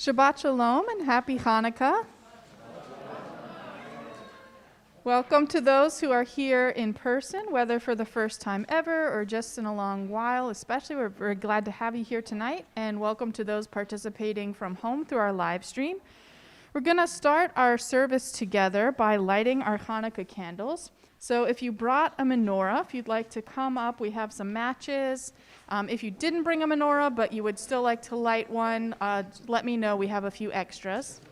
Shabbat Shalom and Happy Hanukkah. Welcome to those who are here in person, whether for the first time ever or just in a long while. Especially, we're very glad to have you here tonight. And welcome to those participating from home through our live stream. We're going to start our service together by lighting our Hanukkah candles. So if you brought a menorah, if you'd like to come up, we have some matches. If you didn't bring a menorah, but you would still like to light one, let me know. We have a few extras.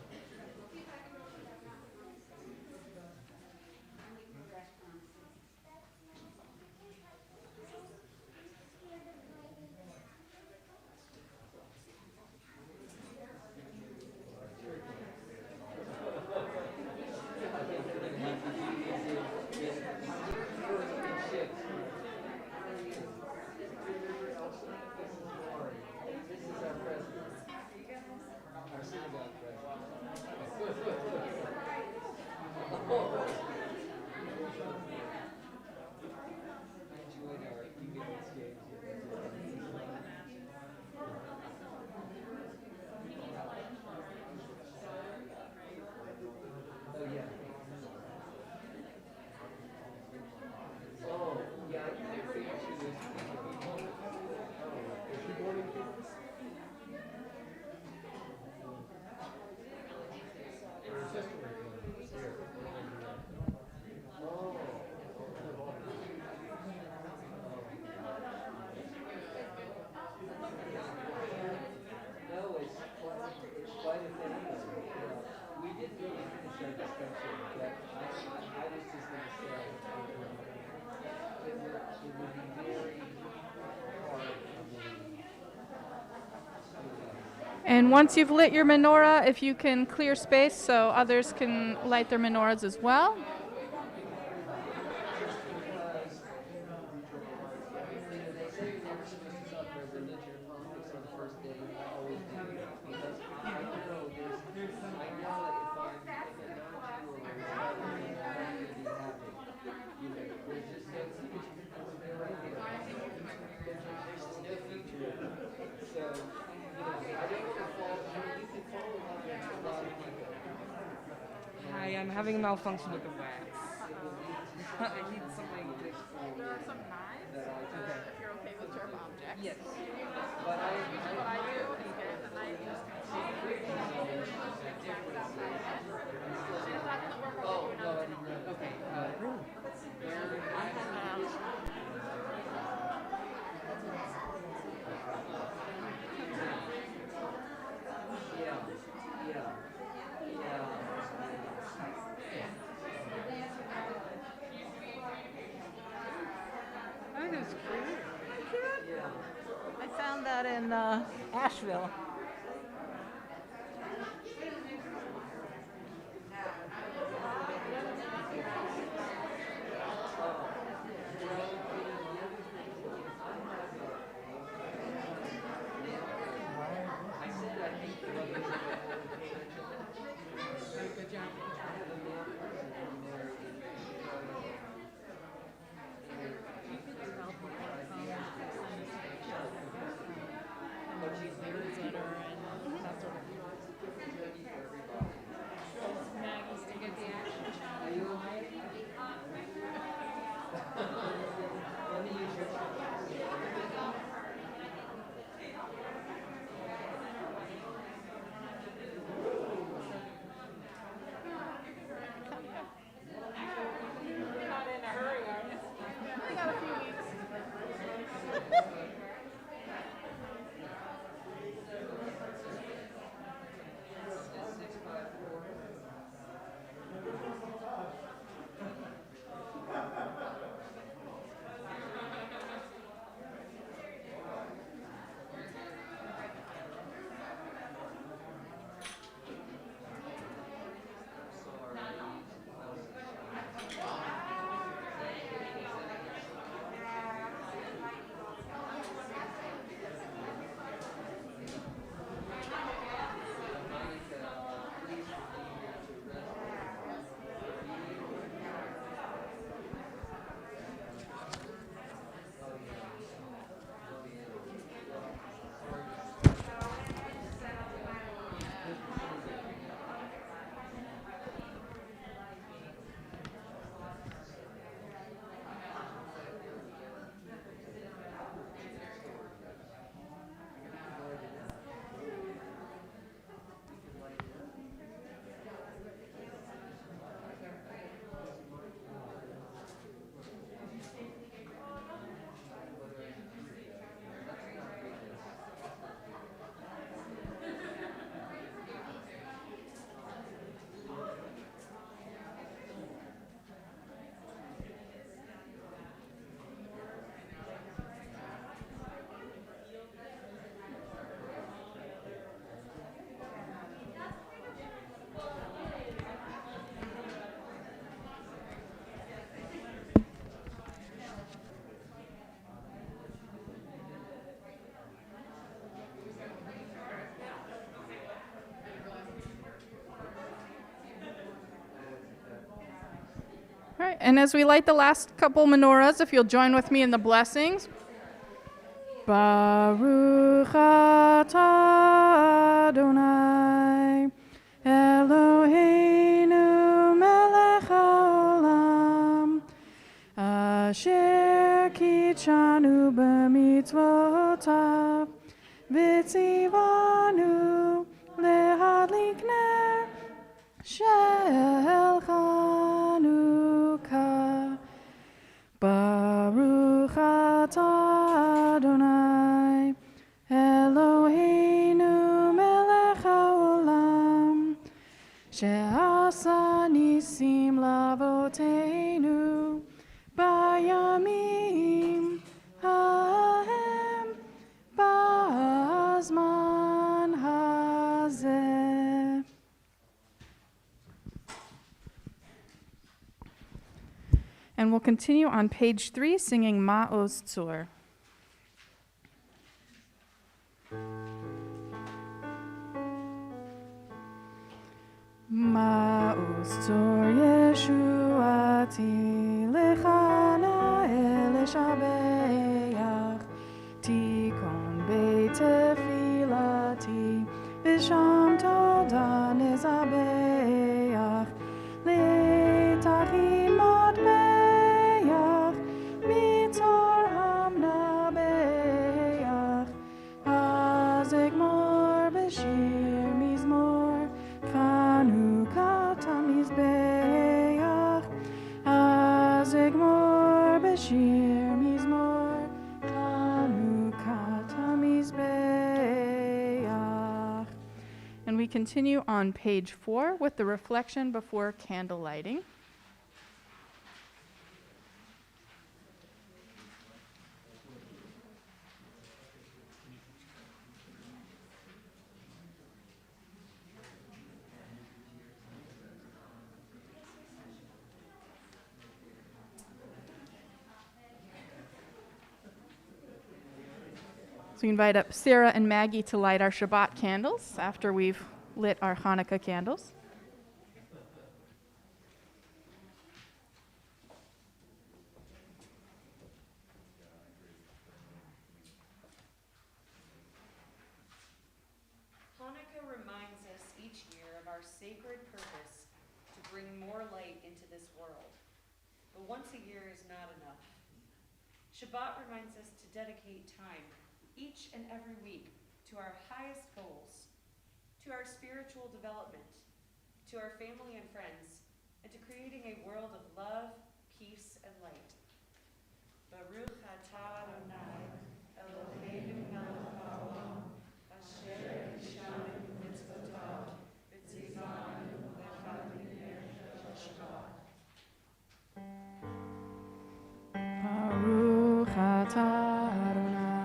And once you've lit your menorah, if you can clear space so others can light their menorahs as well. I'm having a malfunction with the wax. I need something to... There are some knives, if you're okay with sharp objects. Yes. What I do is get the knife and just Oh, no, I didn't know. Okay. I found that in Asheville. All right, and as we light the last couple menorahs, if you'll join with me in the blessings. Baruch atah Adonai Eloheinu melech haolam asher kitshanu b'mitzvotav v'tzivanu lehadlik ner shel Hanukkah. Baruch atah Adonai Eloheinu melech haolam she'asa nisim lavoteinu bayamim hahem ba'azman hazeh. And we'll continue on page 3, singing Ma'oz Tzur. Ma'oz Tzur Yeshuati Lechana Eleshabeach Tikon Beit Tefilati Bisham Toda Nezabeach Letachin Matbeach Mitzor Hamna Beach Azegmor Beshir Mizmor Hanukkah Tamizbeach Azegmor Beshir Mizmor Hanukkah Tamizbeach. And we continue on page 4 with the reflection before candle lighting. So we invite up Sarah and Maggie to light our Shabbat candles after we've lit our Hanukkah candles. Hanukkah reminds us each year of our sacred purpose to bring more light into this world. But once a year is not enough. Shabbat reminds us to dedicate time each and every week to our highest goals, to our spiritual development, to our family and friends, and to creating a world of love, peace, and light. Baruch atah Adonai Eloheinu melech haolam asher kitshanu b'mitzvotav v'tzivanu lechadlik ner shel Shabbat. Baruch atah Adonai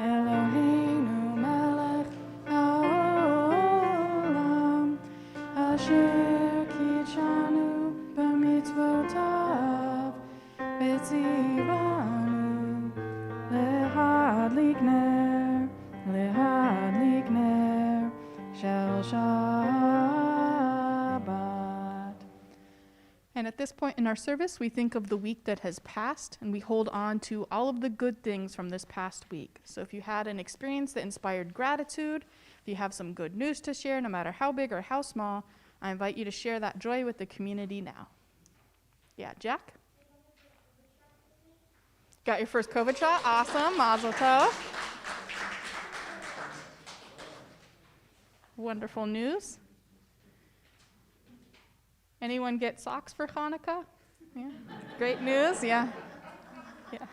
Eloheinu melech haolam asher kitshanu b'mitzvotav v'tzivanu lehadlik ner shel Shabbat. And at this point in our service, we think of the week that has passed, and we hold on to all of the good things from this past week. So if you had an experience that inspired gratitude, if you have some good news to share, no matter how big or how small, I invite you to share that joy with the community now. Yeah, Jack? Got your first COVID shot? Awesome. Mazel tov. Wonderful news. Anyone get socks for Hanukkah? Yeah. Great news. Yeah. Yeah.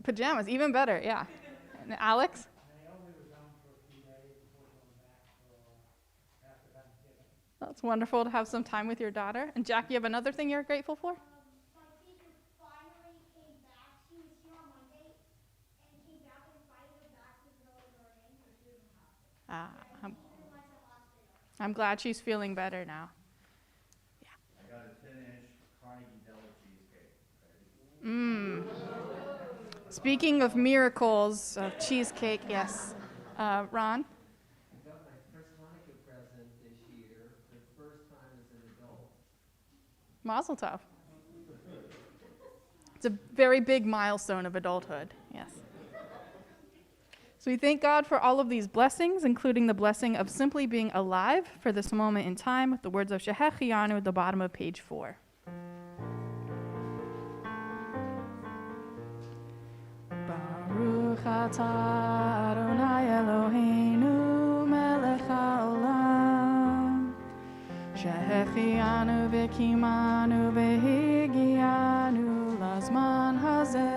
Pajamas, even better. Yeah. And Alex? That's wonderful to have some time with your daughter. And Jack, you have another thing you're grateful for? My teacher finally came back. She was here on Monday and came back and invited her back to the village garden, so she doesn't have to. I'm, She realized that last day. I'm glad she's feeling better now. I got a 10-inch Carnegie Deli cheesecake. Speaking of miracles of cheesecake, yes. Ron? I got my first Hanukkah Mazel tov. It's a very big milestone of adulthood, yes. So we thank God for all of these blessings, including the blessing of simply being alive for this moment in time with the words of Shehechianu at the bottom of page 4. Baruch atah Adonai Eloheinu melech haolam Shehechianu v'kimanu v'higianu lazman hazeh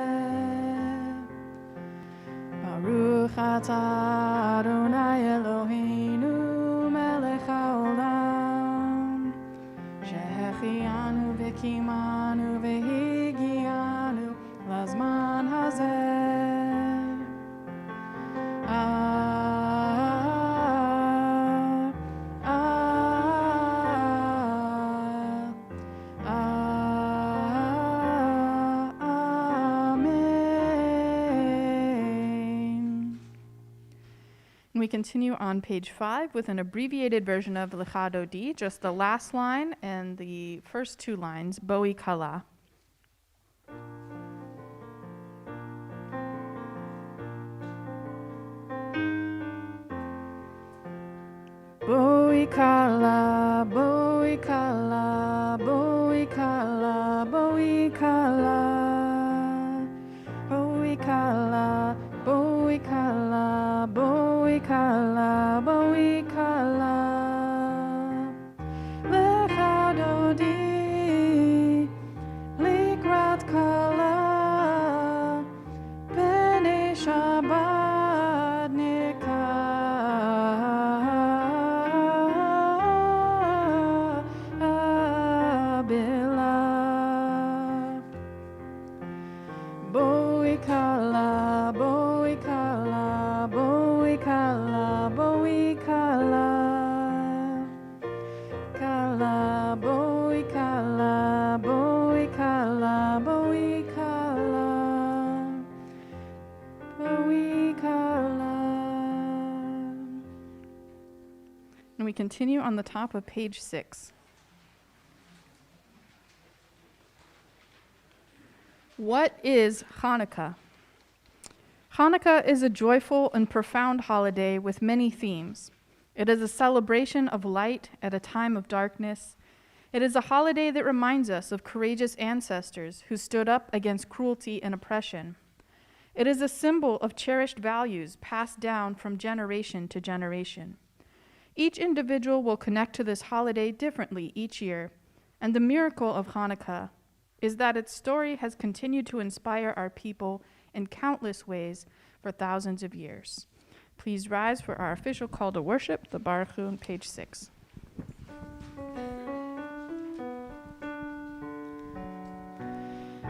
Baruch atah Adonai Eloheinu melech haolam Shehechianu v'kimanu v'higianu lazman hazeh We continue on page 5 with an abbreviated version of Lecha Dodi, just the last line and the first 2 lines, Boi Kala. Boi Kala, Boi Kala, Boi Kala, Boi Kala, Boi Kala, Boi Kala, Boi Kala, Boi Kala, Lecha Dodi, Likrat Kala, B'nei Shabbat Nikah Bila, Boi Kala, Boi Kala, Boi Kala, Boi Kala, Kala, Boi Kala, Boi Kala, Boi Kala, Boi Kala. And we continue on the top of page 6. What is Hanukkah? Hanukkah is a joyful and profound holiday with many themes. It is a celebration of light at a time of darkness. It is a holiday that reminds us of courageous ancestors who stood up against cruelty and oppression. It is a symbol of cherished values passed down from generation to generation. Each individual will connect to this holiday differently each year, and the miracle of Hanukkah is that its story has continued to inspire our people in countless ways for thousands of years. Please rise for our official call to worship, the Baruch Hu on page 6.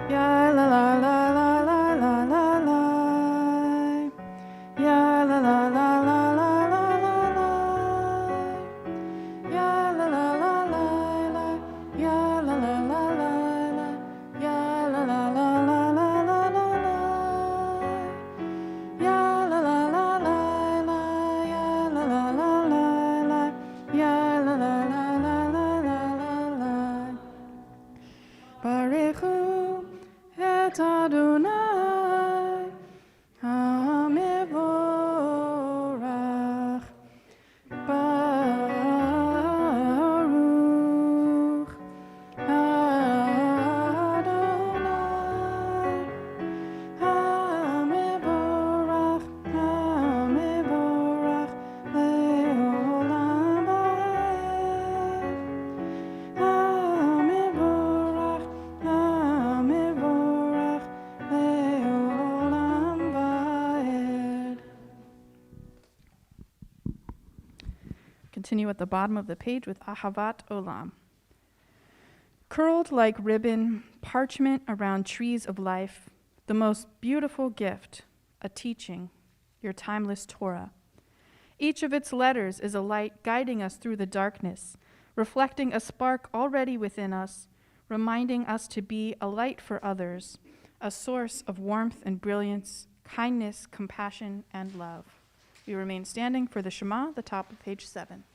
Ya la la la la la la la la. Ya la la la la la la la la. Ya la la la la la. Ya la la la la la. Ya la la la la la la la la. Ya la la la la la. Ya la la la la la. Ya la la la la la la la. Baruch Hu et Adonai HaMevorach. Baruch Adonai HaMevorach, HaMevorach le'olam va'ed. HaMevorach, HaMevorach le'olam va'ed. Continue at the bottom of the page with Ahavat Olam. Curled like ribbon, parchment around trees of life, the most beautiful gift, a teaching, your timeless Torah. Each of its letters is a light guiding us through the darkness, reflecting a spark already within us, reminding us to be a light for others, a source of warmth and brilliance, kindness, compassion, and love. We remain standing for the Shema, the top of page 7.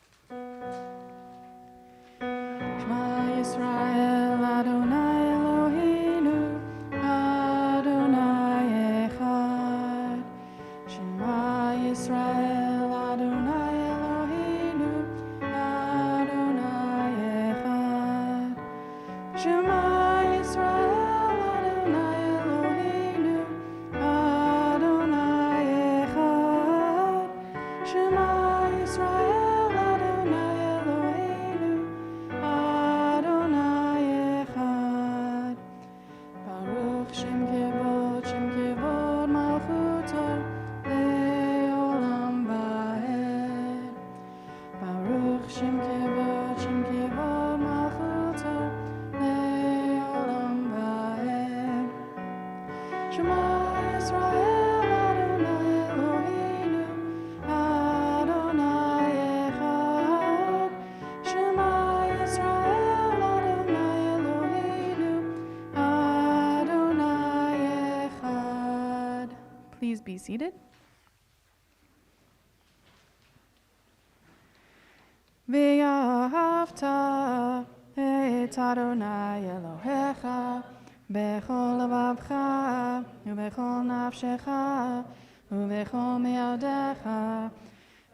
Shema Yisrael Adonai Eloheinu, Adonai Echad. Shema Yisrael, Adonai Eloheinu, Adonai Echad. Shema Yisrael, Adonai Eloheinu, Adonai Echad. Shema Yisrael, Adonai Eloheinu, Adonai Echad. Baruch Shem Kevod Malchuto, Le'olam Va'ed. Baruch Shem Kevod Malchuto, Le'olam Va'ed. Shema Yisrael, Adonai Eloheinu, Adonai Echad. Shema Yisrael, Adonai Eloheinu, Adonai Echad. Please be seated. Ve'ahavta et Adonai Elohecha bechol levavcha ubechol nafshecha ubechol me'odecha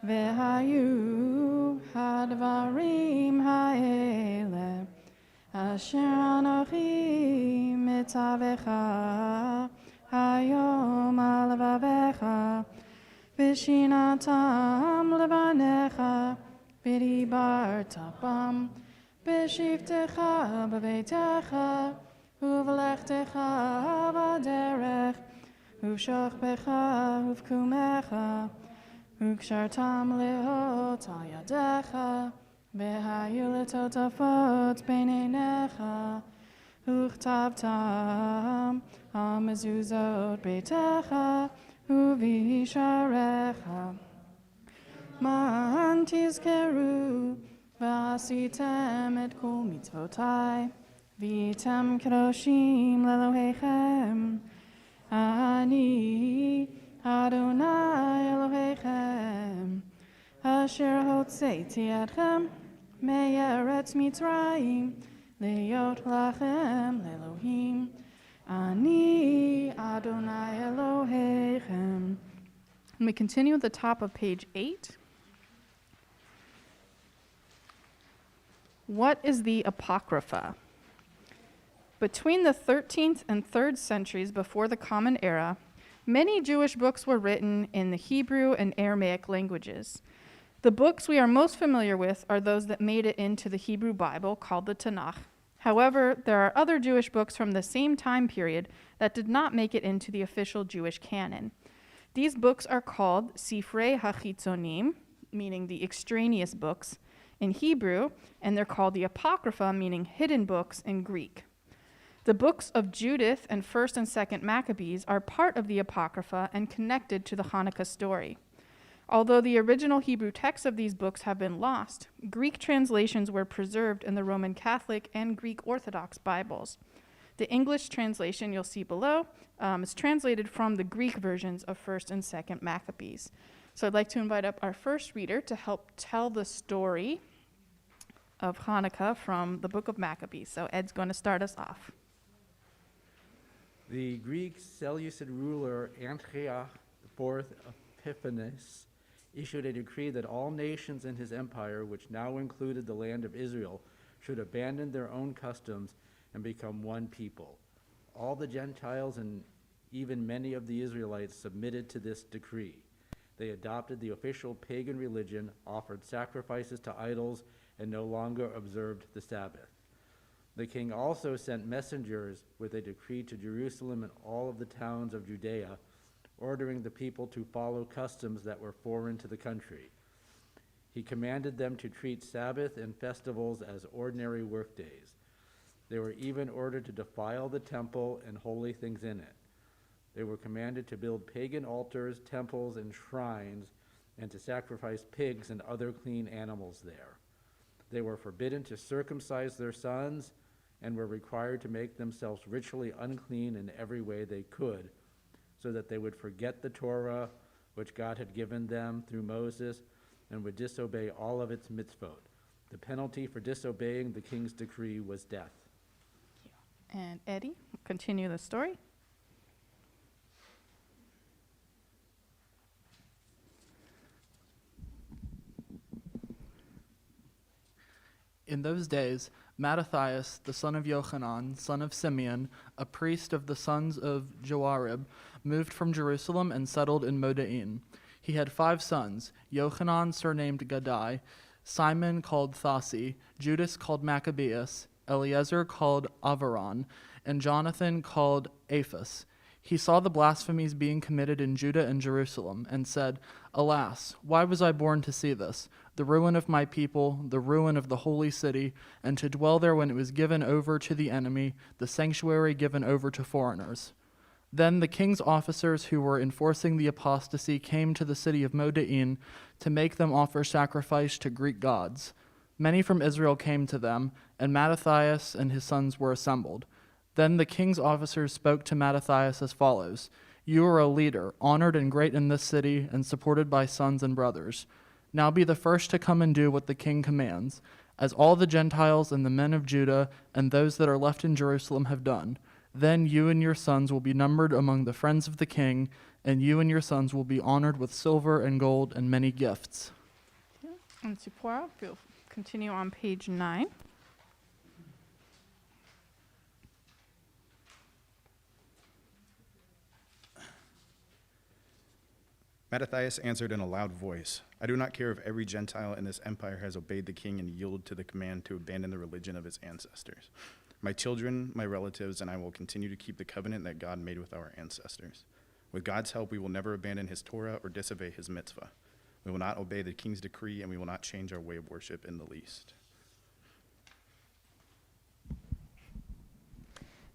ve'hayu hadvarim ha'ele asher anochi mitzavecha hayom al levavecha v'shinatam levanecha v'dibarta bam b'shivtecha b'veitecha uv'lechtecha b'derech uv'shochbecha uv'kumecha ug'shartam leot al yadecha v'hayu letotafot b'neinecha uchtabtam al mezuzot beitecha uv'isharecha Man tizkeru v'asitem et kol mitzvotai v'item kedoshim le'Elohechem Ani Adonai Elohechem asher hotzeiti etchem me'eretz Mitzrayim le'yot lachem le'Elohim Ani Adonai Elohechem. And we continue at the top of page 8. What is the Apocrypha? Between the 13th and 3rd centuries before the Common Era, many Jewish books were written in the Hebrew and Aramaic languages. The books we are most familiar with are those that made it into the Hebrew Bible, called the Tanakh. However, there are other Jewish books from the same time period that did not make it into the official Jewish canon. These books are called Sifrei HaChitzonim, meaning the extraneous books, in Hebrew, and they're called the Apocrypha, meaning hidden books, in Greek. The books of Judith and 1st and 2nd Maccabees are part of the Apocrypha and connected to the Hanukkah story. Although the original Hebrew texts of these books have been lost, Greek translations were preserved in the Roman Catholic and Greek Orthodox Bibles. The English translation you'll see below is translated from the Greek versions of 1st and 2nd Maccabees. So I'd like to invite up our first reader to help tell the story of Hanukkah from the Book of Maccabees. So Ed's going to start us off. The Greek Seleucid ruler Antiochus IV Epiphanes issued a decree that all nations in his empire, which now included the land of Israel, should abandon their own customs and become one people. All the Gentiles and even many of the Israelites submitted to this decree. They adopted the official pagan religion, offered sacrifices to idols, and no longer observed the Sabbath. The king also sent messengers with a decree to Jerusalem and all of the towns of Judea, ordering the people to follow customs that were foreign to the country. He commanded them to treat Sabbath and festivals as ordinary workdays. They were even ordered to defile the temple and holy things in it. They were commanded to build pagan altars, temples, and shrines, and to sacrifice pigs and other clean animals there. They were forbidden to circumcise their sons and were required to make themselves ritually unclean in every way they could, so that they would forget the Torah, which God had given them through Moses, and would disobey all of its mitzvot. The penalty for disobeying the king's decree was death. And Eddie will continue the story. In those days, Mattathias, the son of Johanan, son of Simeon, a priest of the sons of Joarib, moved from Jerusalem and settled in Modain. He had 5 sons, Johanan surnamed Gadai, Simon called Thasi, Judas called Maccabeus, Eliezer called Avaran, and Jonathan called Aphas. He saw the blasphemies being committed in Judah and Jerusalem, and said, Alas, why was I born to see this? The ruin of my people, the ruin of the holy city, and to dwell there when it was given over to the enemy, the sanctuary given over to foreigners. Then the king's officers who were enforcing the apostasy came to the city of Modain to make them offer sacrifice to Greek gods. Many from Israel came to them, and Mattathias and his sons were assembled. Then the king's officers spoke to Mattathias as follows, You are a leader, honored and great in this city, and supported by sons and brothers. Now be the first to come and do what the king commands, as all the Gentiles and the men of Judah and those that are left in Jerusalem have done. Then you and your sons will be numbered among the friends of the king, and you and your sons will be honored with silver and gold and many gifts. And Zipporah, we'll continue on page 9. Mattathias answered in a loud voice, I do not care if every Gentile in this empire has obeyed the king and yielded to the command to abandon the religion of his ancestors. My children, my relatives, and I will continue to keep the covenant that God made with our ancestors. With God's help, we will never abandon his Torah or disobey his mitzvah. We will not obey the king's decree, and we will not change our way of worship in the least.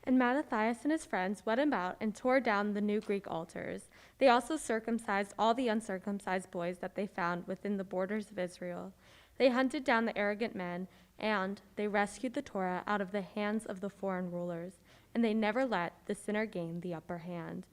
And Mattathias and his friends went about and tore down the new Greek altars. They also circumcised all the uncircumcised boys that they found within the borders of Israel. They hunted down the arrogant men, and they rescued the Torah out of the hands of the foreign rulers, and they never let the sinner gain the upper hand.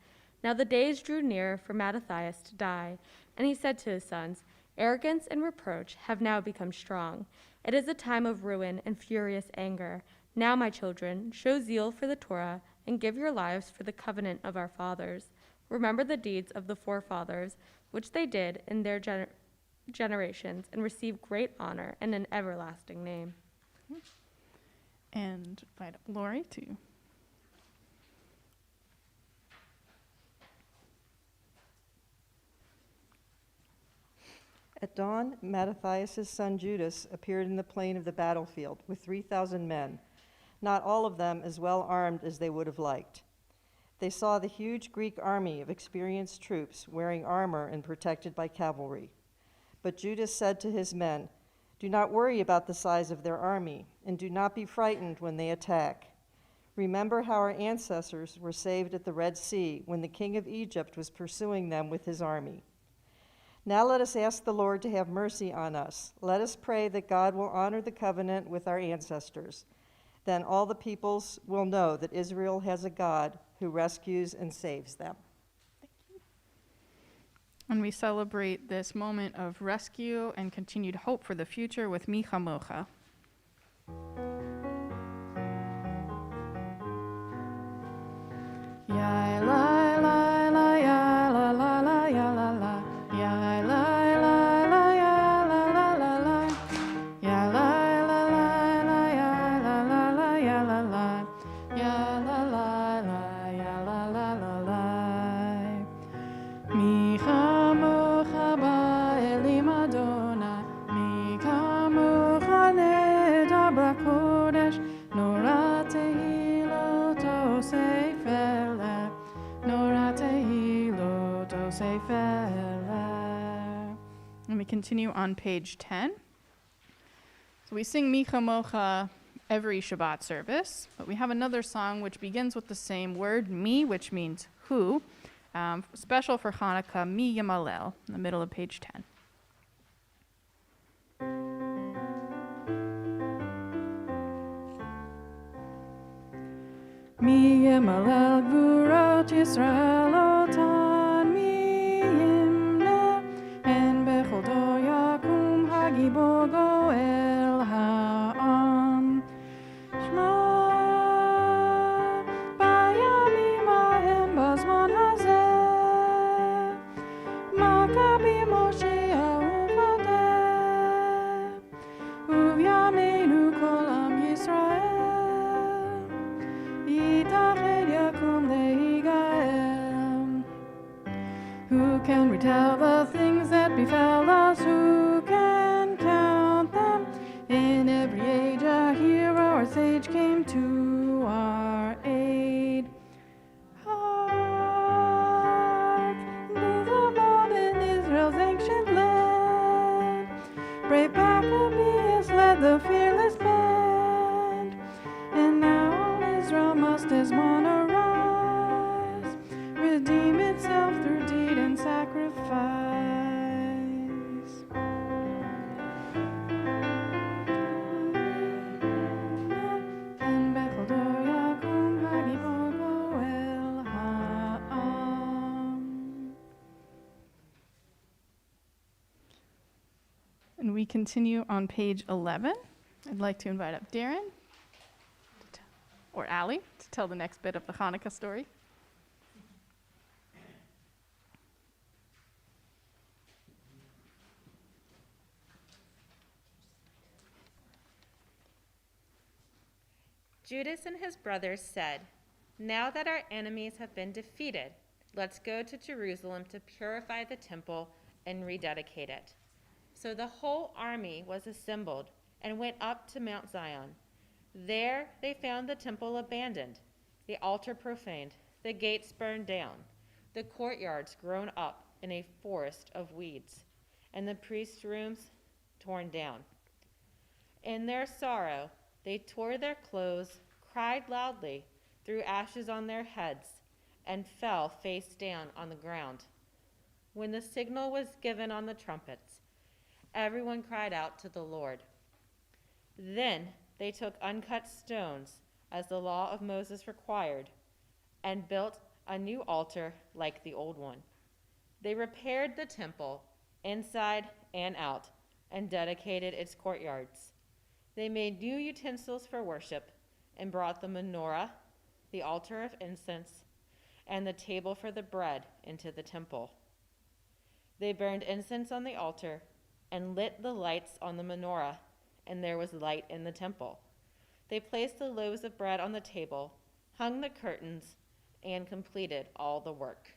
Now the days drew near for Mattathias to die, and he said to his sons, Arrogance and reproach have now become strong. It is a time of ruin and furious anger. Now, my children, show zeal for the Torah and give your lives for the covenant of our fathers. Remember the deeds of the forefathers, which they did in their generations, and receive great honor and an everlasting name. And invite Lori to. At dawn, Mattathias' son Judas appeared in the plain of the battlefield with 3,000 men, not all of them as well armed as they would have liked. They saw the huge Greek army of experienced troops wearing armor and protected by cavalry. But Judas said to his men, Do not worry about the size of their army, and do not be frightened when they attack. Remember how our ancestors were saved at the Red Sea when the king of Egypt was pursuing them with his army. Now let us ask the Lord to have mercy on us. Let us pray that God will honor the covenant with our ancestors. Then all the peoples will know that Israel has a God who rescues and saves them. And we celebrate this moment of rescue and continued hope for the future with Mi Chamocha. Ya la la la ya la la la ya la la ya la la la ya la la la la ya la la la la ya la la la ya la la ya la la la ya la la la la Mi chamocha ba'elim Adonai Mi chamocha nedabra kodesh Nora tehilot osefele Nora tehilot osefele. And we continue on page 10. So we sing Mi Chamocha every Shabbat service, but we have another song which begins with the same word, mi, which means who, special for Hanukkah, Mi Yamalel, in the middle of page 10. Mi Yamalel Gvurot Yisrael Otan Mi Yimna En Bechodo Yakum Hagibo Goel Ha'am Shema brave Maccabees led the fearless band, and now all Israel must as one arise, redeem itself through deed and sacrifice. And Bethel Yakum Hagibogo El Ha'am. And we continue on page 11. I'd like to invite up Darren or Allie to tell the next bit of the Hanukkah story. Judas and his brothers said, "Now that our enemies have been defeated, let's go to Jerusalem to purify the temple and rededicate it." So the whole army was assembled and went up to Mount Zion. There they found the temple abandoned, the altar profaned, the gates burned down, the courtyards grown up in a forest of weeds, and the priests' rooms torn down. In their sorrow, they tore their clothes, cried loudly, threw ashes on their heads, and fell face down on the ground. When the signal was given on the trumpets, everyone cried out to the Lord. Then they took uncut stones, as the law of Moses required, and built a new altar like the old one. They repaired the temple, inside and out, and dedicated its courtyards. They made new utensils for worship and brought the menorah, the altar of incense, and the table for the bread into the temple. They burned incense on the altar and lit the lights on the menorah, and there was light in the temple. They placed the loaves of bread on the table, hung the curtains, and completed all the work.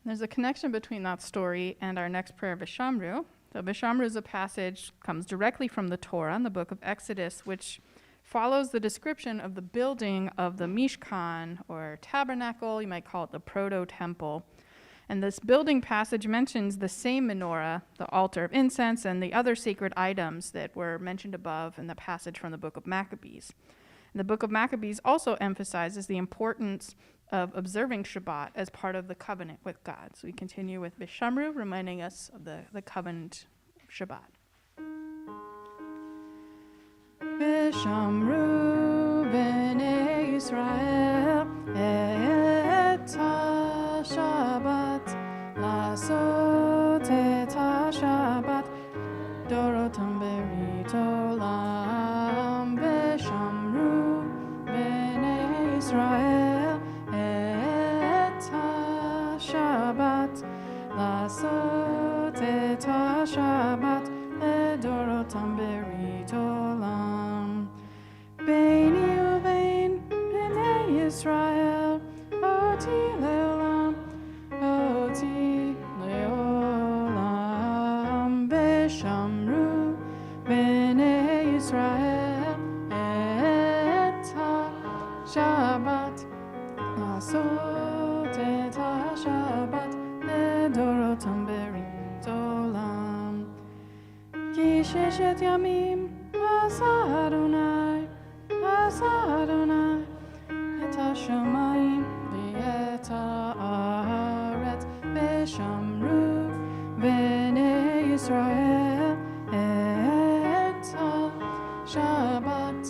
There's a connection between that story and our next prayer, Vishamru. So Vishamru is a passage, comes directly from the Torah in the book of Exodus, which follows the description of the building of the Mishkan, or tabernacle, you might call it the proto-temple. And this building passage mentions the same menorah, the altar of incense, and the other sacred items that were mentioned above in the passage from the Book of Maccabees. And the Book of Maccabees also emphasizes the importance of observing Shabbat as part of the covenant with God. So we continue with Vishamru, reminding us of the covenant Shabbat. Vishamru b'nei Yisrael et ha-Shabbat, לעשות את השבת, דורותם ברית עולם, ושמרו בני ישראל את השבת, לעשות את השבת, לדורותם ברית עולם. ביני ובין בני ישראל, אותי לעולם, אותי לעולם, ושמרו בני ישראל את השבת, לעשות את השבת, לדורותם ברית עולם. כי ששת ימים עשה אדוני את השמיים ואת הארץ, ושמרו בני ישראל את השבת,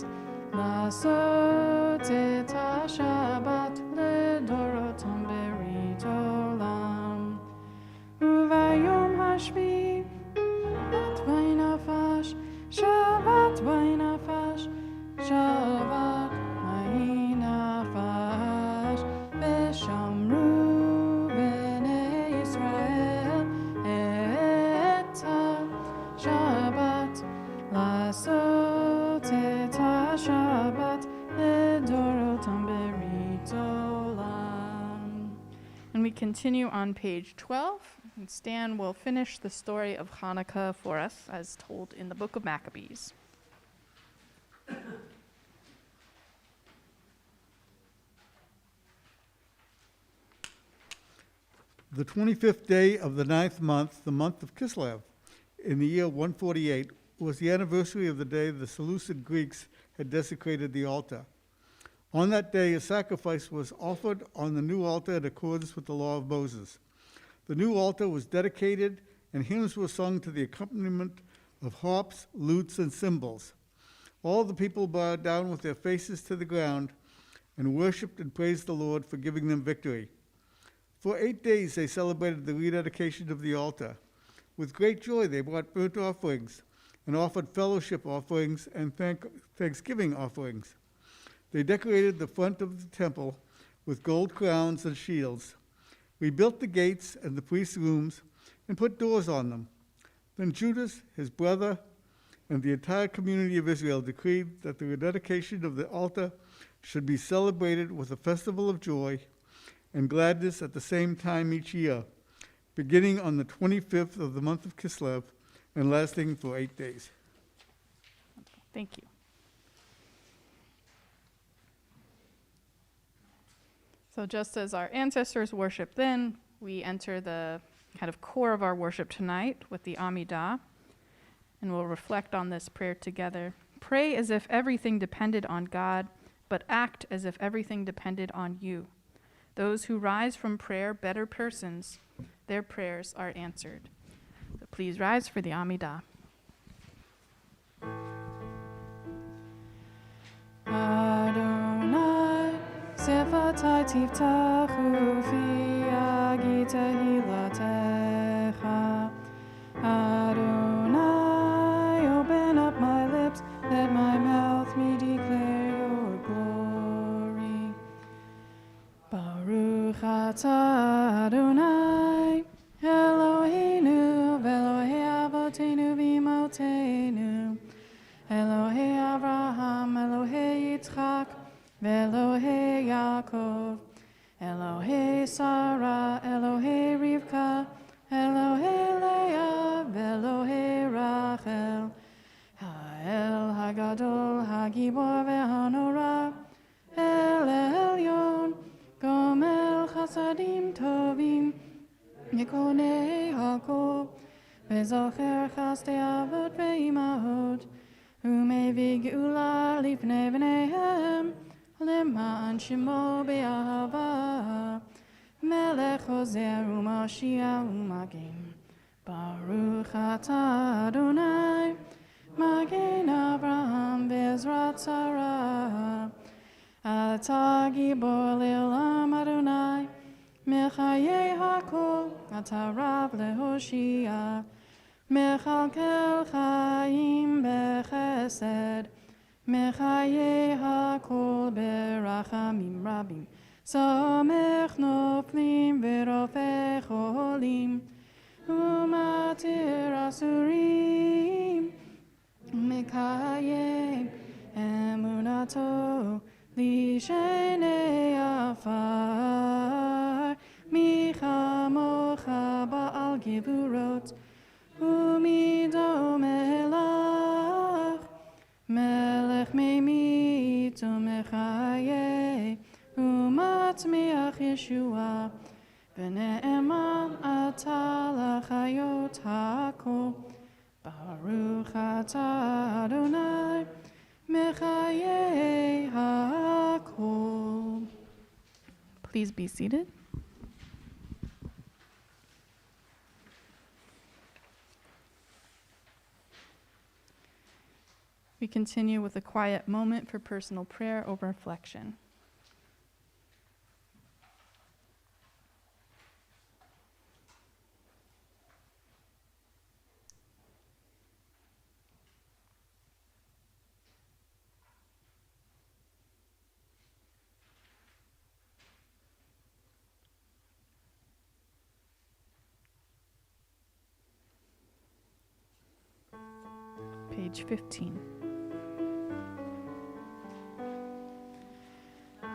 לעשות את השבת, לדורותם ברית עולם. וביום השביעי שבת בי נפש, שבת בי נפש, שבת בי נפש, ושמרו בני ישראל את השבת, לעשות את השבת, לדורותם ברית עולם. And we continue on page 12, and Stan will finish the story of Hanukkah for us as told in the Book of Maccabees. The 25th day of the 9th month, the month of Kislev, in the year 148, was the anniversary of the day the Seleucid Greeks had desecrated the altar. On that day, a sacrifice was offered on the new altar in accordance with the law of Moses. The new altar was dedicated, and hymns were sung to the accompaniment of harps, lutes, and cymbals. All the people bowed down with their faces to the ground and worshipped and praised the Lord for giving them victory. For 8 days they celebrated the rededication of the altar. With great joy they brought burnt offerings and offered fellowship offerings and thanksgiving offerings. They decorated the front of the temple with gold crowns and shields. We built the gates and the priests' rooms and put doors on them. Then Judas, his brother, and the entire community of Israel decreed that the rededication of the altar should be celebrated with a festival of joy and gladness at the same time each year, beginning on the 25th of the month of Kislev and lasting for 8 days. Thank you. So just as our ancestors worshiped then, we enter the kind of core of our worship tonight with the Amidah, and we'll reflect on this prayer together. Pray as if everything depended on God, but act as if everything depended on you. Those who rise from prayer, better persons, their prayers are answered. So please rise for the Amidah. Adonai, Sefatai tiftachu fi agita hilatecha. Adonai, open up my lips, let my mouth me declare your glory. Baruch atah Adonai, Eloheinu, Elohei avotenu v'imotenu, Elohei Avraham, Elohei Yitzchak, Elohei Yaakov, Elohei Sarah, Elohei Rivka, Elohei Leah, Elohei Rachel, Ha'el Hagadol, Hagibor ve'hanora, El Elyon, Gomel Chasadim Tovim, Yekonei Hakol, Vezocher Chastei Avot ve'imahot, Umevi Geula Lifnei V'neihem, Leman Shemo Be'ahava, Melech Hozer U'Mashiach U'Magen. Baruch atah Adonai, Magen Avraham Ve'ezrat Sarah. Atah Gibor Le'olam Adonai, Mechayei Hakol, Atah Rav Lehoshia. Mechalkel Chaim Bechesed, Mechayei Hakol Berachamim Rabim, Samech Noflim V'Rofei Cholim, Umatir Asurim, Mekayem Emunato, Lishenei Afar, Michamocha Ba'al Gevurot, Umido Melach, Melech Meimit Umechaye, Umatmiach Yeshua, V'ne'eman Atah L'chayot Hakol, Baruch atah Adonai, Mechayei Hakol. Please be seated. We continue with a quiet moment for personal prayer or reflection. Page 15.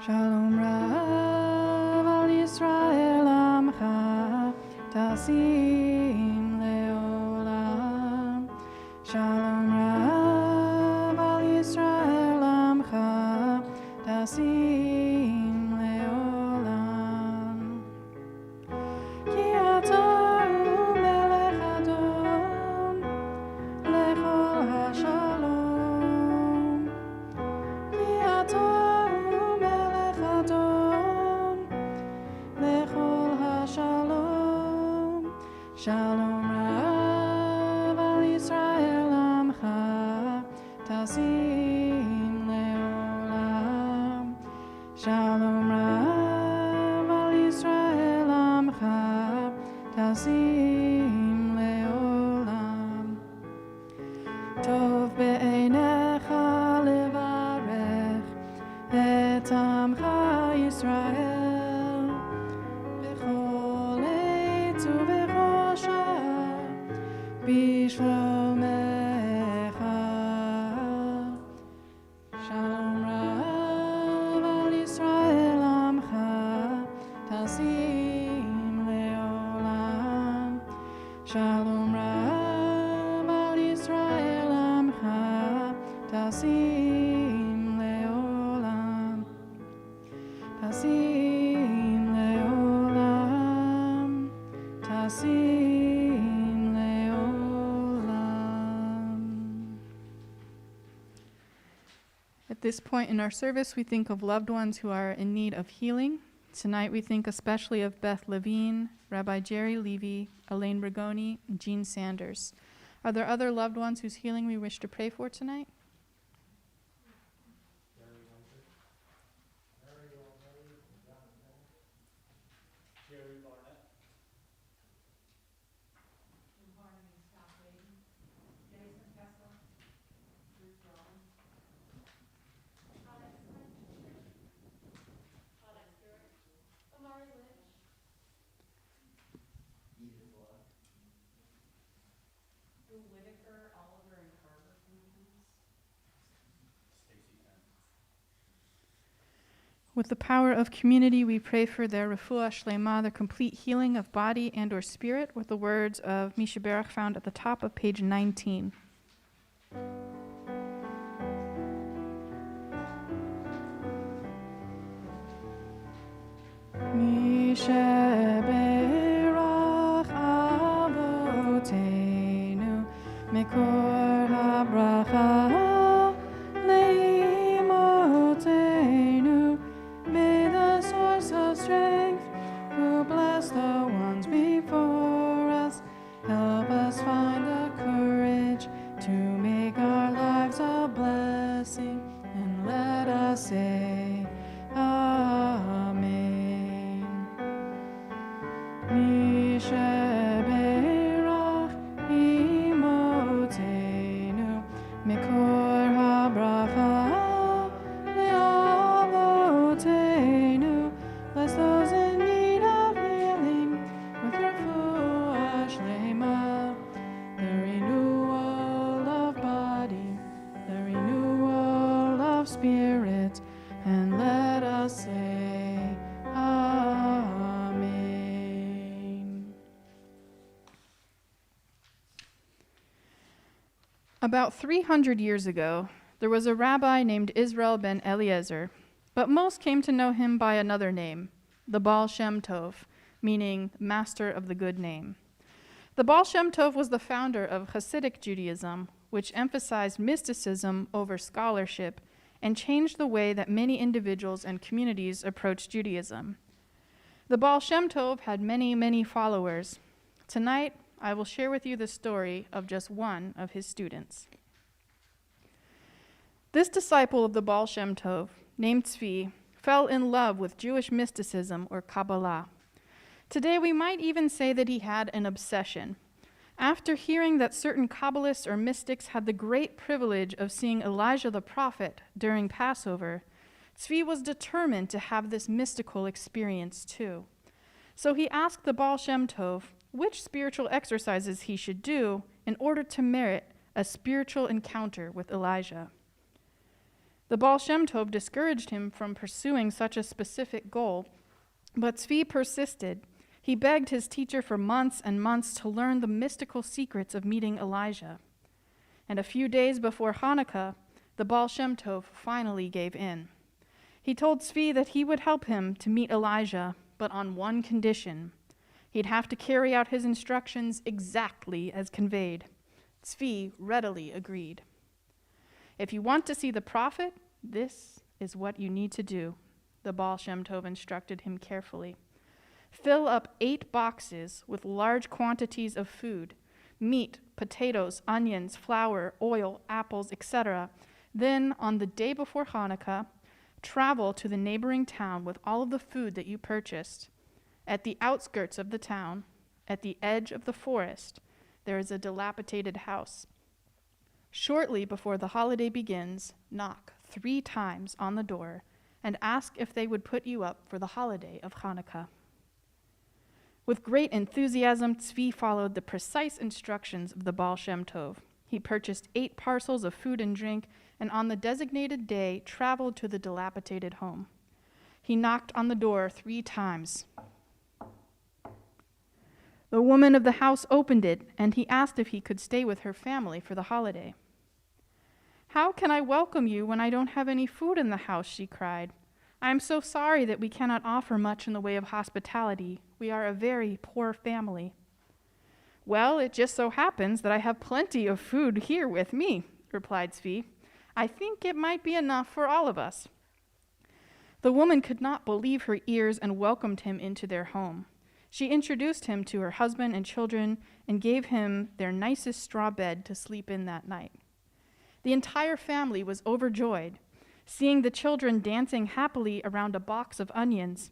Shalom Rav al Yisrael Amcha Tasim Leolam. Shalom Rav al Yisrael Amcha Tasim Leolam. Ki ata hu melech Adon Shalom Rav al Yisrael Amcha Tasim Leolam. Shalom Rav al Yisrael Amcha Tasim Leolam. Tov be'einecha levarech et Amcha Yisrael b'chol eitz u'b'chosha b'shlomecha. Shalom Rav al Yisrael Amcha Tasim Leolam. Shalom Rav al Yisrael Amcha Tasim Leolam. Tasim Leolam. Tasim Leolam. At this point in our service, we think of loved ones who are in need of healing. Tonight, we think especially of Beth Levine, Rabbi Jerry Levy, Elaine Brigoni, and Jean Sanders. Are there other loved ones whose healing we wish to pray for tonight? With the power of community, we pray for their refuah shlema, their complete healing of body and or spirit, with the words of Misha Berach found at the top of page 19. Misha Berach Avotenu Mekor HaBracha Leimotenu. May the source of strength, who bless the ones before us, help us find the courage to make our lives a blessing, and let us say, Amen. Misha Berach Imotenu Mekor HaBracha. Bless those in need of healing with refuah shlema, the renewal of body, the renewal of spirit, and let us say, Amen. About 300 years ago, there was a rabbi named Israel ben Eliezer, but most came to know him by another name, the Baal Shem Tov, meaning master of the good name. The Baal Shem Tov was the founder of Hasidic Judaism, which emphasized mysticism over scholarship and changed the way that many individuals and communities approached Judaism. The Baal Shem Tov had many, many followers. Tonight, I will share with you the story of just one of his students. This disciple of the Baal Shem Tov, named Tzvi, fell in love with Jewish mysticism or Kabbalah. Today, we might even say that he had an obsession. After hearing that certain Kabbalists or mystics had the great privilege of seeing Elijah the prophet during Passover, Tzvi was determined to have this mystical experience too. So he asked the Baal Shem Tov which spiritual exercises he should do in order to merit a spiritual encounter with Elijah. The Baal Shem Tov discouraged him from pursuing such a specific goal, but Tzvi persisted. He begged his teacher for months and months to learn the mystical secrets of meeting Elijah. And a few days before Hanukkah, the Baal Shem Tov finally gave in. He told Tzvi that he would help him to meet Elijah, but on one condition. He'd have to carry out his instructions exactly as conveyed. Tzvi readily agreed. If you want to see the prophet, this is what you need to do, the Baal Shem Tov instructed him carefully. Fill up 8 boxes with large quantities of food, meat, potatoes, onions, flour, oil, apples, etc. Then, on the day before Hanukkah, travel to the neighboring town with all of the food that you purchased. At the outskirts of the town, at the edge of the forest, there is a dilapidated house. Shortly before the holiday begins, knock 3 times on the door and ask if they would put you up for the holiday of Hanukkah. With great enthusiasm, Tzvi followed the precise instructions of the Baal Shem Tov. He purchased 8 parcels of food and drink, and on the designated day traveled to the dilapidated home. He knocked on the door 3 times. The woman of the house opened it, and he asked if he could stay with her family for the holiday. "How can I welcome you when I don't have any food in the house?" she cried. "I am so sorry that we cannot offer much in the way of hospitality. We are a very poor family." "Well, it just so happens that I have plenty of food here with me," replied Tzvi. "I think it might be enough for all of us." The woman could not believe her ears and welcomed him into their home. She introduced him to her husband and children and gave him their nicest straw bed to sleep in that night. The entire family was overjoyed. Seeing the children dancing happily around a box of onions,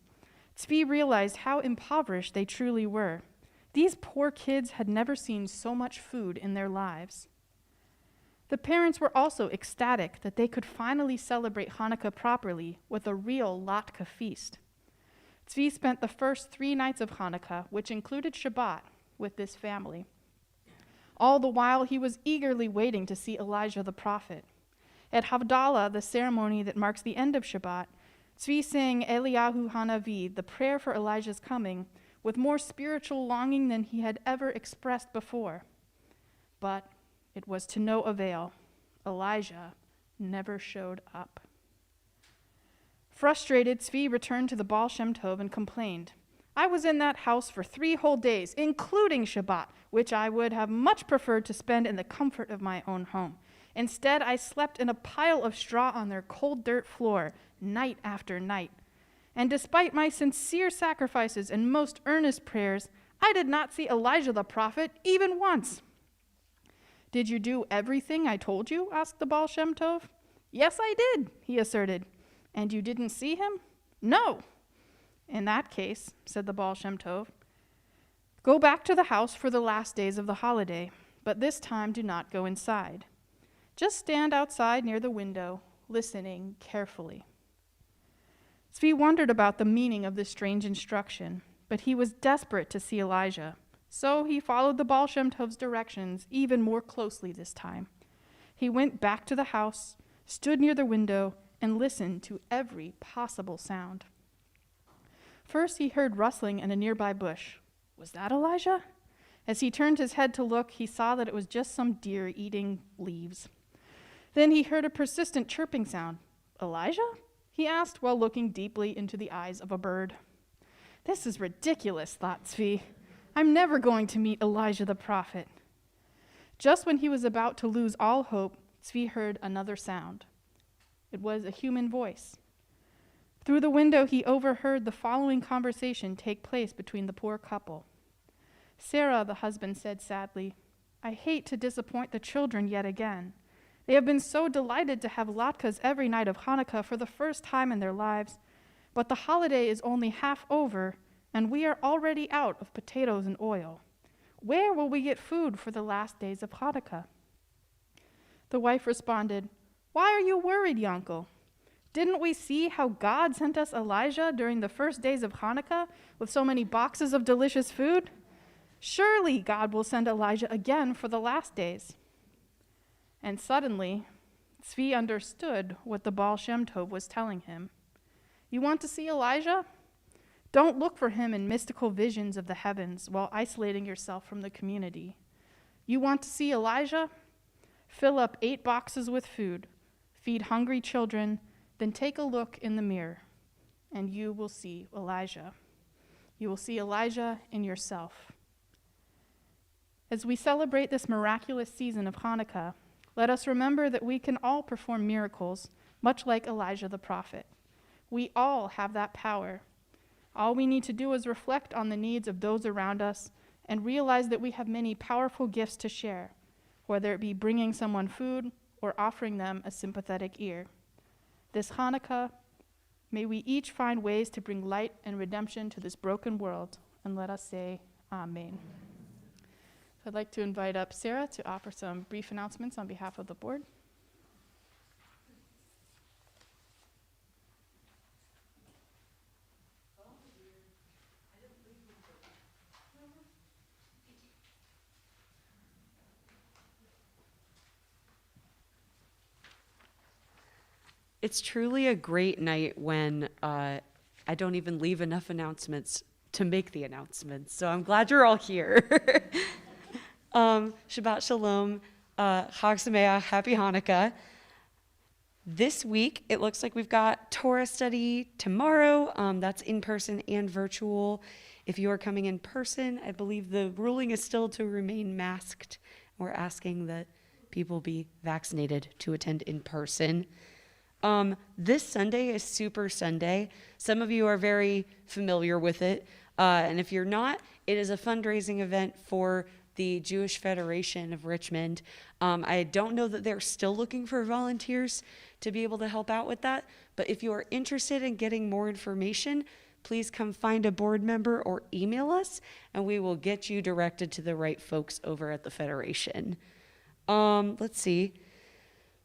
Tzvi realized how impoverished they truly were. These poor kids had never seen so much food in their lives. The parents were also ecstatic that they could finally celebrate Hanukkah properly with a real latke feast. Tzvi spent the first 3 nights of Hanukkah, which included Shabbat, with this family. All the while, he was eagerly waiting to see Elijah the prophet. At Havdalah, the ceremony that marks the end of Shabbat, Tzvi sang Eliyahu Hanavi, the prayer for Elijah's coming, with more spiritual longing than he had ever expressed before. But it was to no avail. Elijah never showed up. Frustrated, Tzvi returned to the Baal Shem Tov and complained, "I was in that house for 3 whole days, including Shabbat, which I would have much preferred to spend in the comfort of my own home. Instead, I slept in a pile of straw on their cold dirt floor, night after night. And despite my sincere sacrifices and most earnest prayers, I did not see Elijah the prophet even once." "Did you do everything I told you?" asked the Baal Shem Tov. "Yes, I did," he asserted. "And you didn't see him?" "No." "In that case," said the Baal Shem Tov, "go back to the house for the last days of the holiday, but this time do not go inside. Just stand outside near the window, listening carefully." Tzvi wondered about the meaning of this strange instruction, but he was desperate to see Elijah, so he followed the Baal Shem Tov's directions even more closely this time. He went back to the house, stood near the window, and listened to every possible sound. First, he heard rustling in a nearby bush. Was that Elijah? As he turned his head to look, he saw that it was just some deer eating leaves. Then he heard a persistent chirping sound. "Elijah?" he asked while looking deeply into the eyes of a bird. "This is ridiculous," thought Tzvi. "I'm never going to meet Elijah the prophet." Just when he was about to lose all hope, Tzvi heard another sound. It was a human voice. Through the window, he overheard the following conversation take place between the poor couple. "Sarah," the husband said sadly, "I hate to disappoint the children yet again. They have been so delighted to have latkes every night of Hanukkah for the first time in their lives, but the holiday is only half over, and we are already out of potatoes and oil. Where will we get food for the last days of Hanukkah?" The wife responded, "Why are you worried, Yankel? Didn't we see how God sent us Elijah during the first days of Hanukkah with so many boxes of delicious food? Surely God will send Elijah again for the last days." And suddenly, Tzvi understood what the Baal Shem Tov was telling him. You want to see Elijah? Don't look for him in mystical visions of the heavens while isolating yourself from the community. You want to see Elijah? Fill up 8 boxes with food, feed hungry children, then take a look in the mirror, and you will see Elijah. You will see Elijah in yourself. As we celebrate this miraculous season of Hanukkah, let us remember that we can all perform miracles, much like Elijah the prophet. We all have that power. All we need to do is reflect on the needs of those around us and realize that we have many powerful gifts to share, whether it be bringing someone food or offering them a sympathetic ear. This Hanukkah, may we each find ways to bring light and redemption to this broken world, and let us say Amen. I'd like to invite up Sarah to offer some brief announcements on behalf of the board. It's truly a great night when I don't even leave enough announcements to make the announcements. So I'm glad you're all here. Shabbat Shalom, Chag Sameach, Happy Hanukkah. This week, it looks like we've got Torah study tomorrow. That's in person and virtual. If you are coming in person, I believe the ruling is still to remain masked. We're asking that people be vaccinated to attend in person. This Sunday is Super Sunday. Some of you are very familiar with it. And if you're not, it is a fundraising event for the Jewish Federation of Richmond. I don't know that they're still looking for volunteers to be able to help out with that. But if you are interested in getting more information, please come find a board member or email us, and we will get you directed to the right folks over at the Federation. Let's see.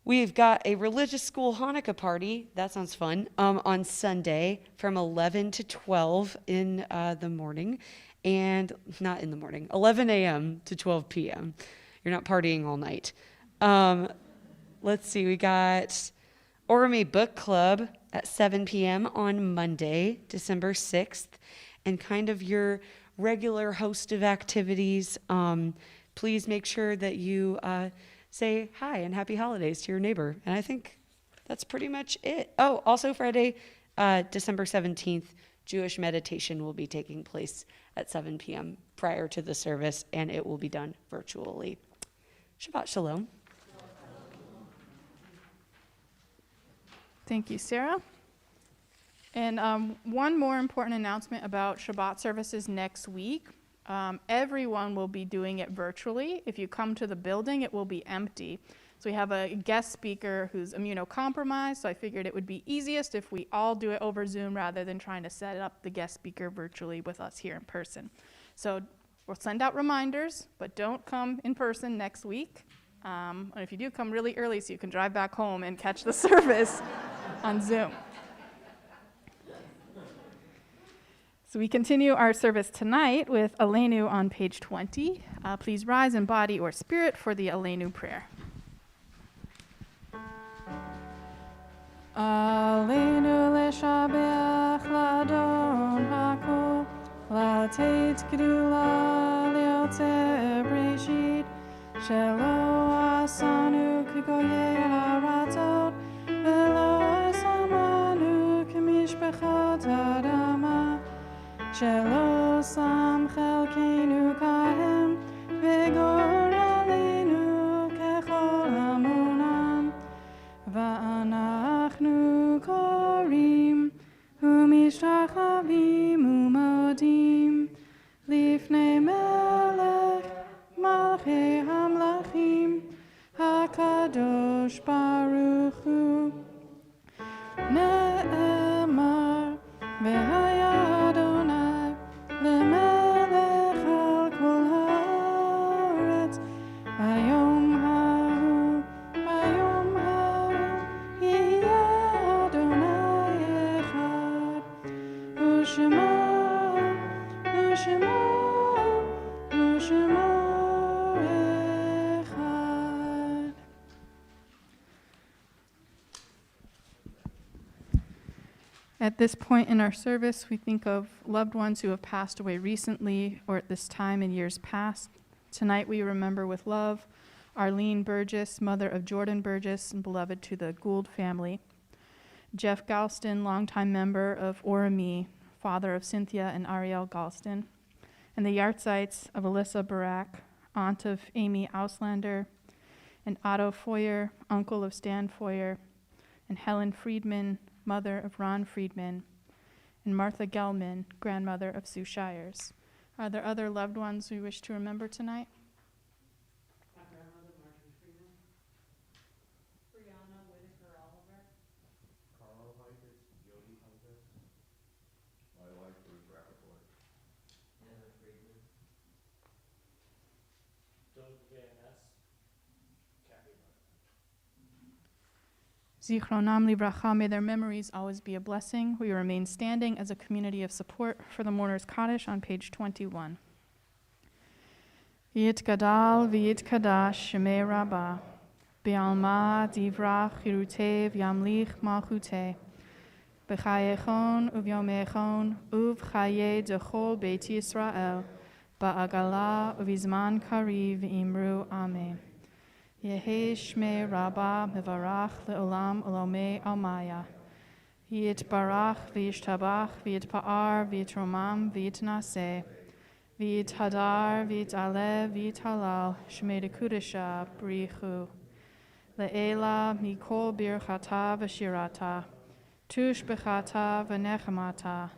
We've got a religious school Hanukkah party, that sounds fun, on Sunday from 11 to 12 in the morning, and not in the morning, 11 a.m. to 12 p.m. You're not partying all night. Let's see, we got Orame Book Club at 7 p.m. on Monday, December 6th, and kind of your regular host of activities. Please make sure that you say hi and happy holidays to your neighbor. And I think that's pretty much it. Oh, also Friday, December 17th, Jewish meditation will be taking place at 7 p.m. prior to the service, and it will be done virtually. Shabbat Shalom. Thank you, Sarah. And one more important announcement about Shabbat services next week. Everyone will be doing it virtually. If you come to the building, it will be empty. So we have a guest speaker who's immunocompromised, so I figured it would be easiest if we all do it over Zoom rather than trying to set up the guest speaker virtually with us here in person. So we'll send out reminders, but don't come in person next week. And if you do, come really early so you can drive back home and catch the service on Zoom. So we continue our service tonight with Aleinu on page 20. Please rise in body or spirit for the Aleinu prayer. Aleinu leshabeach ladon hakol, latet gedula leotze breshit, shelo asanu kegoye haratot, velo samanu kemishpechot adama. Shelo sam chelkeinu kahem, vegor aleinu kechol hamunam, va'anachnu korim, umishachavim umodim, lifnei melech malchei hamlachim, hakadosh baruch hu, ne'emar v'haya למלך על כל הארץ, ביום ההוא, ביום ההוא, יהיה אדוני אחד, ושמו, ושמו, ושמו אחד. At this point in our service, we think of loved ones who have passed away recently or at this time in years past. Tonight we remember with love Arlene Burgess, mother of Jordan Burgess and beloved to the Gould family. Jeff Galston, longtime member of Orame, father of Cynthia and Ariel Galston. And the Yartzites of Alyssa Barak, aunt of Amy Auslander, and Otto Foyer, uncle of Stan Foyer, and Helen Friedman, mother of Ron Friedman, and Martha Gelman, grandmother of Sue Shires. Are there other loved ones we wish to remember tonight? Zichronam livracha, may their memories always be a blessing. We remain standing as a community of support for the Mourners Kaddish on page 21. V'yit gadal v'yit kadash shemei rabbah, b'alma divrach chiruteh v'yamlich malchuteh, b'chayechon uvyomechon uv'chaye dechol beit Yisrael, ba'agala uvizman kariv v'imru amen. Yehi Shmei Rabbah Mevarach Le'olam Olomei Almaya. V'yitbarach v'yishtabach v'yitpa'ar v'yitromam v'yitnaseh. V'yithadar v'yitalev v'yithalal Shmei Dekudesha B'richu. Le'ela mikol birchata v'shirata. Tush b'chata v'nechemata.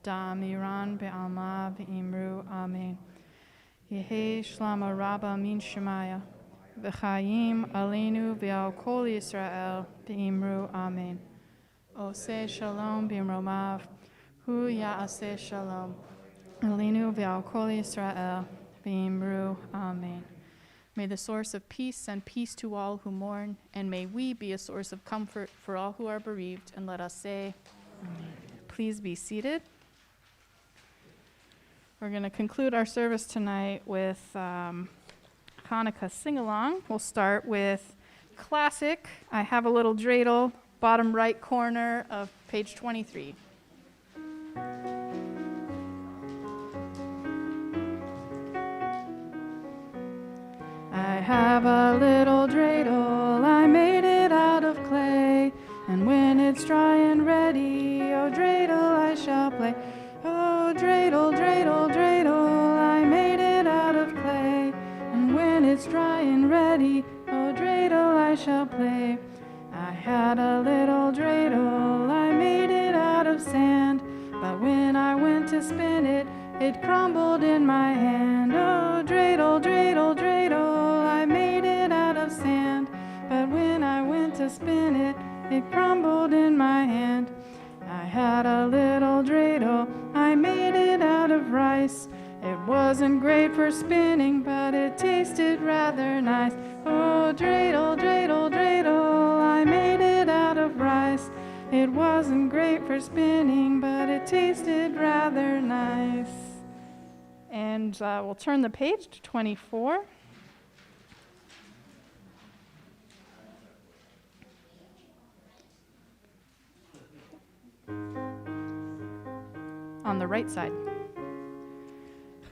Da'amiran be'alma v'imru amen. Yehi Shlama Rabbah min Shemaya. V'chayim aleinu v'al kol Yisrael b'imru amen. Oseh shalom b'imromav, hu ya'aseh shalom. Aleinu v'al kol Yisrael b'imru amen. May the source of peace send peace to all who mourn, and may we be a source of comfort for all who are bereaved, and let us say, amen. Please be seated. We're going to conclude our service tonight with Hanukkah Sing-Along. We'll start with classic, I Have a Little Dreidel, bottom right corner of page 23. I have a little dreidel, I made it out of clay, and when it's dry and ready, oh dreidel I shall play. Oh dreidel, dreidel, dreidel, I made it out of clay, and when it's dry and ready, oh dreidel I shall play. I had a little dreidel, I made it out of sand, but when I went to spin it, it crumbled in my hand. Oh dreidel, dreidel, dreidel, I made it out of sand, but when I went to spin it, it crumbled in my hand. I had a little dreidel, I made it out of rice. It wasn't great for spinning, but it tasted rather nice. Oh dreidel, dreidel, dreidel, I made it out of rice. It wasn't great for spinning, but it tasted rather nice. And we'll turn the page to 24. On the right side.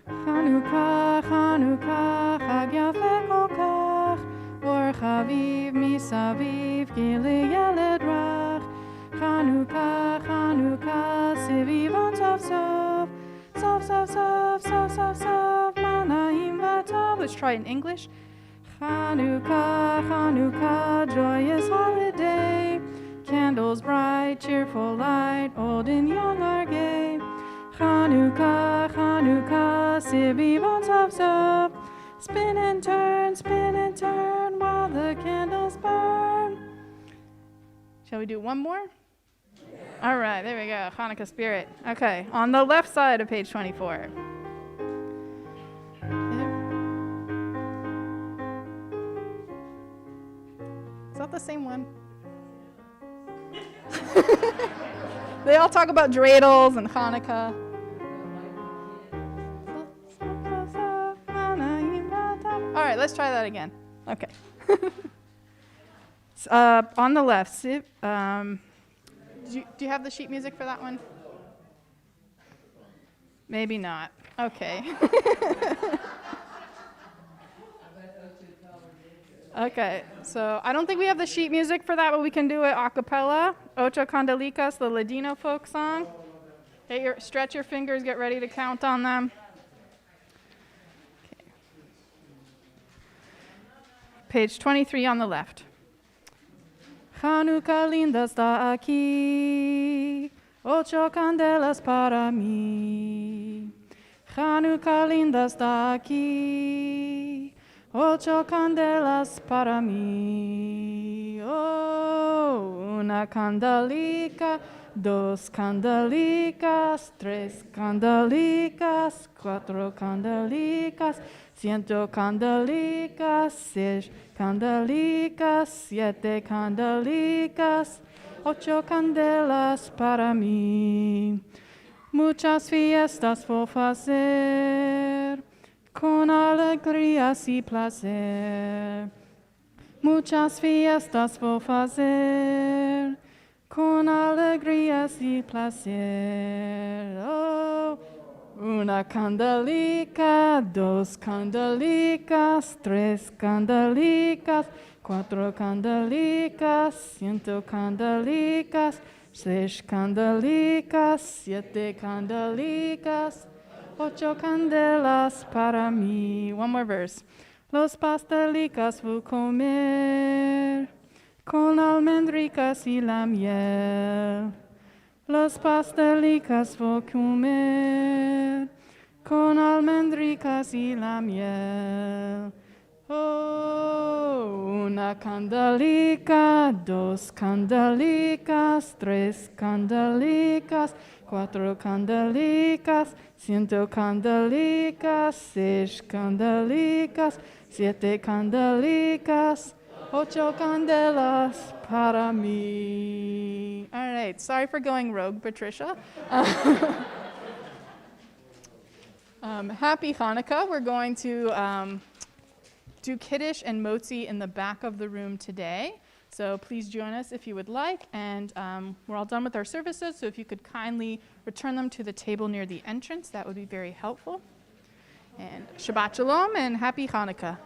Hanukkah, Hanukkah, Chag Yafeh Kol Kach, Or Chaviv Misaviv, Gilei Yeled Rach. Hanukkah, Hanukkah, Sivivon Sof Sof, Sof Sof Sof, Sof Sof Sof, Manaim V'Tov. Let's try it in English. Hanukkah, Hanukkah, joyous holiday. Candles bright, cheerful light, old and young are gay. Hanukkah, Hanukkah, Sivivon Sof Sof. Spin and turn while the candles burn. Shall we do one more? All right, there we go. Hanukkah spirit. Okay, on the left side of page 24. Is that the same one? They all talk about dreidels and Hanukkah. All right, let's try that again. Okay. On the left, do you have the sheet music for that one? Maybe not. Okay. Okay, so I don't think we have the sheet music for that, but we can do it a cappella. Ocho Candelicas, the Ladino folk song. Stretch your fingers, get ready to count on them. Okay. Page 23 on the left. Hanukkah linda está aqui, 8 candelas para mí. Hanukkah linda está aquí. 8 candelas para mí. Oh, una candelica, 2 candelicas, 3 candelicas, 4 candelicas, 100 candelicas, 6 candelicas, 7 candelicas, 8 candelas para mí. Muchas fiestas vou fazer, con alegrías y placer. Muchas fiestas vou fazer, con alegrías y placer. Oh, una candelica, 2 candelicas, 3 candelicas, 4 candelicas, 100 candelicas, 6 candelicas, 7 candelicas, 8 candelas para mí. One more verse. Los pastelicas vou comer, con almendricas y la miel. Los pastelicas vou comer, con almendricas y la miel. Oh, una candelica, 2 candelicas, 3 candelicas, 4 candelicas, 100 candelicas, 6 candelicas, 7 candelicas, 8 candelas para mí. All right, sorry for going rogue, Patricia. Happy Hanukkah. We're going to do Kiddush and Motzi in the back of the room today. So please join us if you would like. And we're all done with our services, so if you could kindly return them to the table near the entrance, that would be very helpful. And Shabbat Shalom and Happy Hanukkah.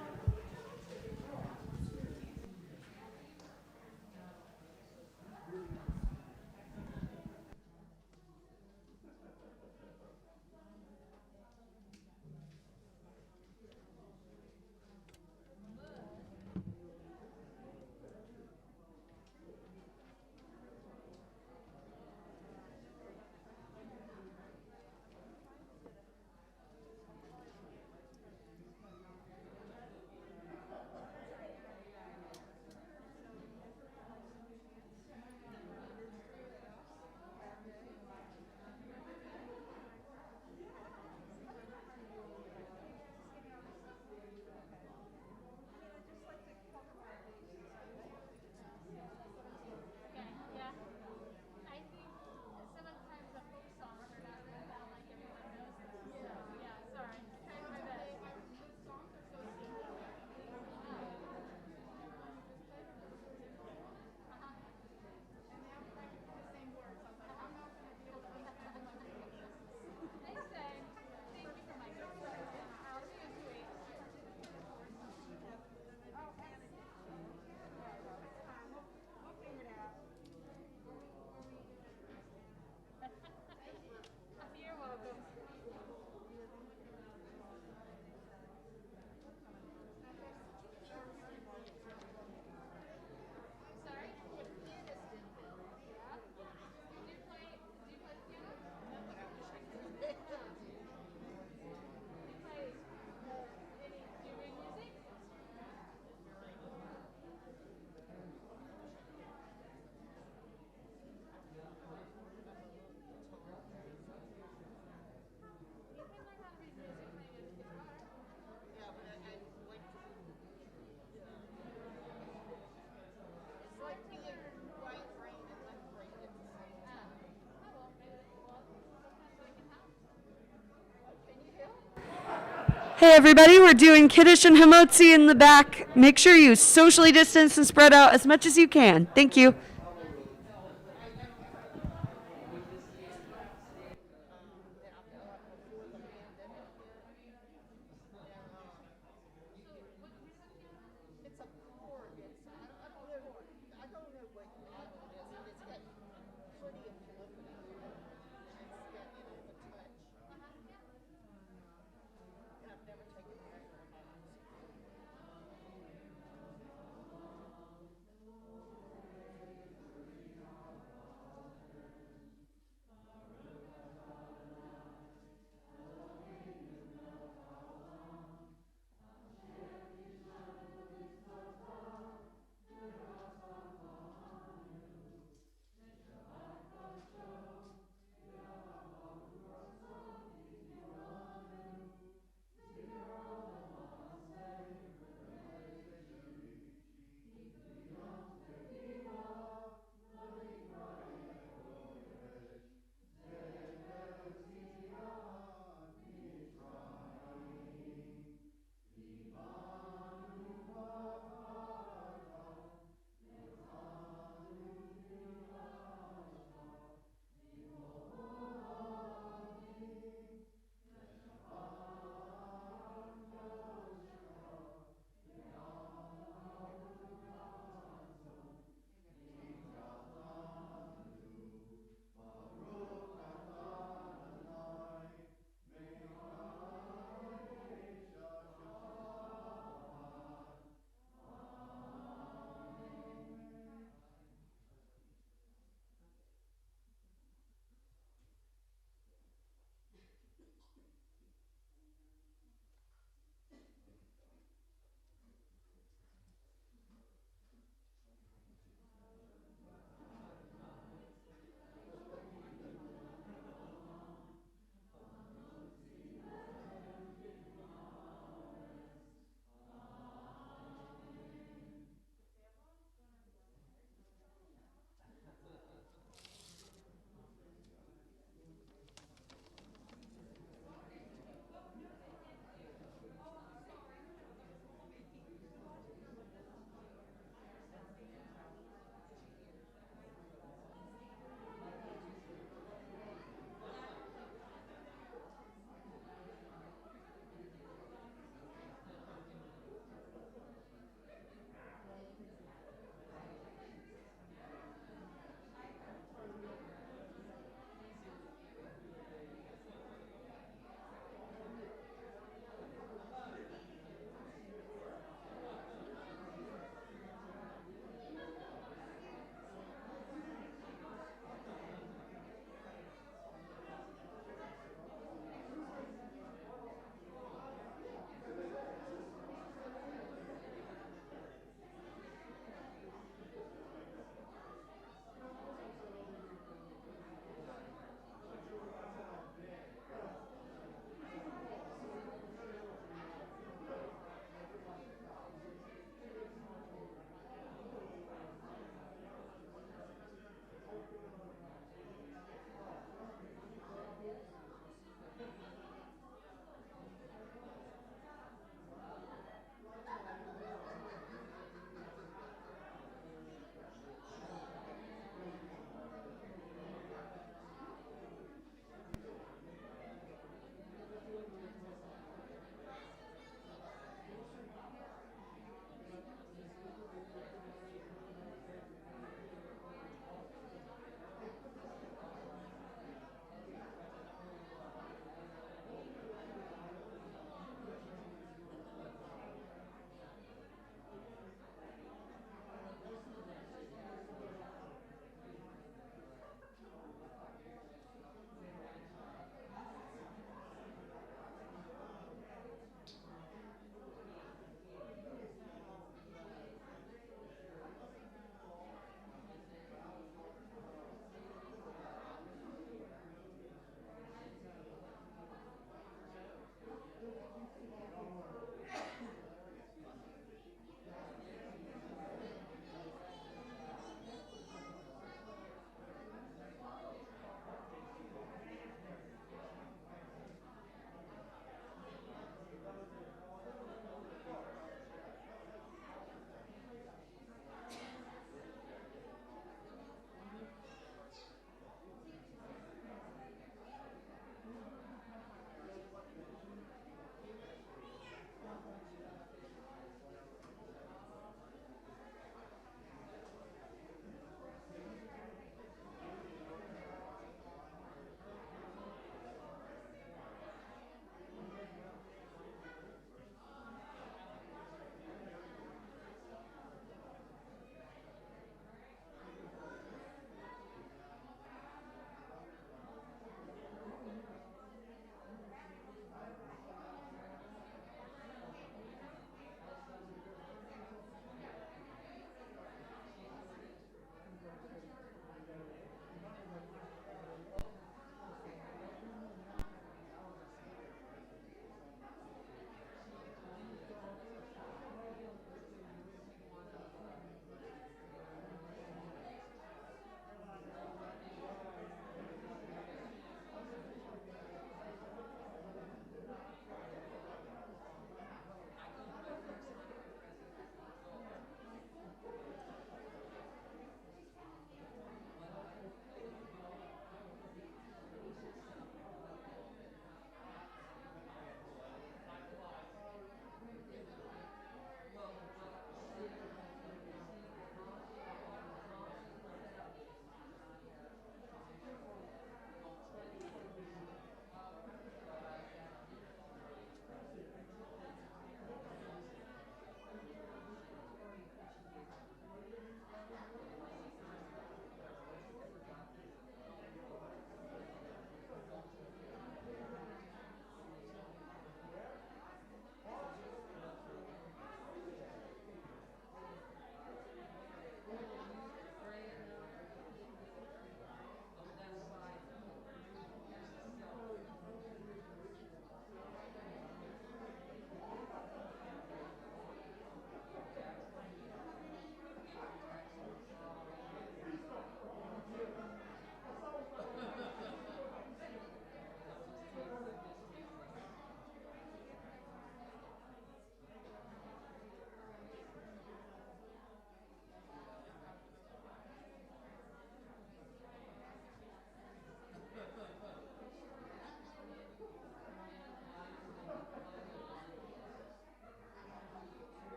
Hey everybody, we're doing Kiddush and Hamotzi in the back. Make sure you socially distance and spread out as much as you can. Thank you.